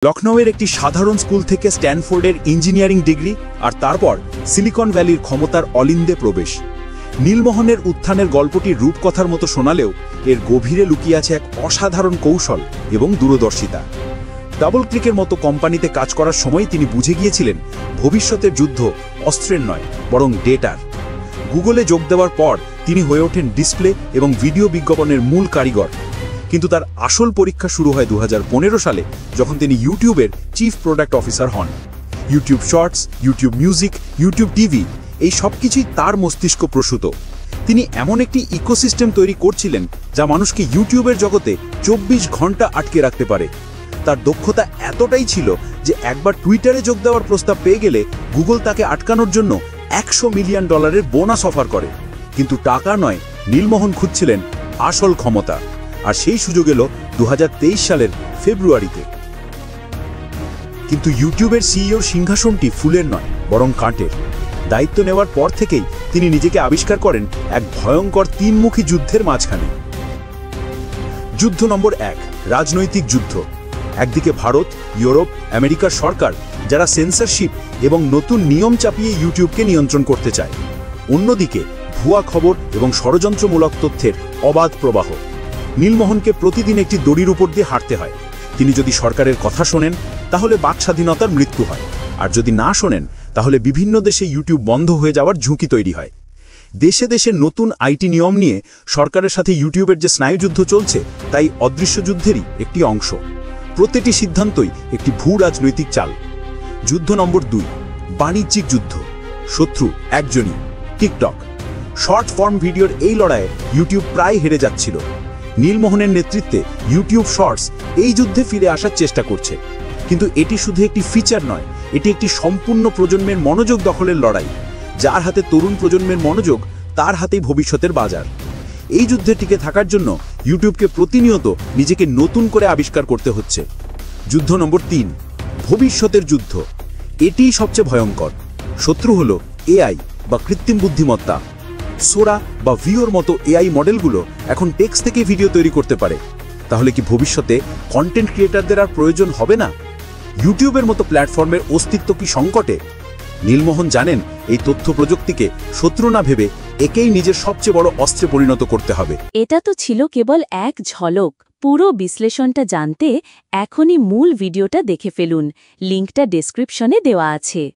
লখনউয়ের একটি সাধারণ স্কুল থেকে স্ট্যানফোর্ডের ইঞ্জিনিয়ারিং ডিগ্রি আর তারপর সিলিকন ভ্যালির ক্ষমতার অলিন্দে প্রবেশ। নীলমোহনের উত্থানের গল্পটি রূপকথার মতো শোনালেও এর গভীরে লুকিয়ে আছে এক অসাধারণ কৌশল এবং দূরদর্শিতা। ডাবল ক্লিকের মতো কোম্পানিতে কাজ করার সময় তিনি বুঝে গিয়েছিলেন ভবিষ্যতের যুদ্ধ অস্ত্রের নয় বরং ডেটার। গুগলে যোগ দেওয়ার পর তিনি হয়ে ওঠেন ডিসপ্লে এবং ভিডিও বিজ্ঞাপনের মূল কারিগর। কিন্তু তার আসল পরীক্ষা শুরু হয় 2015 সালে, যখন তিনি ইউটিউবের চিফ প্রোডাক্ট অফিসার হন। YouTube shorts, YouTube music, YouTube TV, এই সব কিছুই তার মস্তিষ্ক প্রসূত। তিনি এমন একটি ইকোসিস্টেম তৈরি করছিলেন যা মানুষকে ইউটিউবের জগতে 24 ঘন্টা আটকে রাখতে পারে। তার দক্ষতা এতটাই ছিল যে একবার টুইটারে যোগ দেওয়ার প্রস্তাব পেয়ে গেলে গুগল তাকে আটকানোর জন্য $100 মিলিয়ন বোনাস অফার করে। কিন্তু টাকা নয়, নীলমোহন খুঁজছিলেন আসল ক্ষমতা। আর সেই সুযোগ এলো 2023 সালের ফেব্রুয়ারিতে। কিন্তু ইউটিউবের সিইওর সিংহাসনটি ফুলের নয় বরং কাঁটের। দায়িত্ব নেওয়ার পর থেকেই তিনি নিজেকে আবিষ্কার করেন এক ভয়ঙ্কর তিনমুখী যুদ্ধের মাঝখানে। যুদ্ধ নম্বর 1, রাজনৈতিক যুদ্ধ। একদিকে ভারত, ইউরোপ, আমেরিকার সরকার যারা সেন্সরশিপ এবং নতুন নিয়ম চাপিয়ে ইউটিউবকে নিয়ন্ত্রণ করতে চায়। অন্যদিকে ভুয়া খবর এবং ষড়যন্ত্রমূলক তথ্যের অবাধ প্রবাহ। নীলমোহনকে প্রতিদিন একটি দড়ির উপর দিয়ে হাঁটতে হয়। তিনি যদি সরকারের কথা শোনেন তাহলে বাক স্বাধীনতার মৃত্যু হয়, আর যদি না শোনেন তাহলে বিভিন্ন দেশে ইউটিউব বন্ধ হয়ে যাওয়ার ঝুঁকি তৈরি হয়। দেশে দেশে নতুন আইটি নিয়ম নিয়ে সরকারের সাথে ইউটিউবের যে স্নায়ুযুদ্ধ চলছে তাই অদৃশ্য যুদ্ধেরই একটি অংশ। প্রতিটি সিদ্ধান্তই একটি ভূ রাজনৈতিক চাল। যুদ্ধ নম্বর 2, বাণিজ্যিক যুদ্ধ। শত্রু একজনই, টিকটক। শর্ট ফর্ম ভিডিওর এই লড়াইয়ে ইউটিউব প্রায় হেরে যাচ্ছিল। নীলমোহনের নেতৃত্বে ইউটিউব শর্টস এই যুদ্ধে ফিরে আসার চেষ্টা করছে। কিন্তু এটি শুধু একটি ফিচার নয়, এটি একটি সম্পূর্ণ প্রজন্মের মনোযোগ দখলের লড়াই। যার হাতে তরুণ প্রজন্মের মনোযোগ, তার হাতেই ভবিষ্যতের বাজার। এই যুদ্ধে টিকে থাকার জন্য ইউটিউবকে প্রতিনিয়ত নিজেকে নতুন করে আবিষ্কার করতে হচ্ছে। যুদ্ধ নম্বর 3, ভবিষ্যতের যুদ্ধ। এটিই সবচেয়ে ভয়ঙ্কর। শত্রু হলো এআই বা কৃত্রিম বুদ্ধিমত্তা। সোরা বা ভিওর মতো এআই মডেলগুলো এখন টেক্সট থেকে ভিডিও তৈরি করতে পারে। তাহলে কি ভবিষ্যতে কন্টেন্ট ক্রিয়েটারদের আর প্রয়োজন হবে না? ইউটিউবের মতো প্ল্যাটফর্মের অস্তিত্ব কি সংকটে? নীলমোহন জানেন এই তথ্য প্রযুক্তিকে শত্রু না ভেবে একেই নিজের সবচেয়ে বড় অস্ত্রে পরিণত করতে হবে। এটা তো ছিল কেবল এক ঝলক। পুরো বিশ্লেষণটা জানতে এখনই মূল ভিডিওটা দেখে ফেলুন। লিঙ্কটা ডেসক্রিপশনে দেওয়া আছে।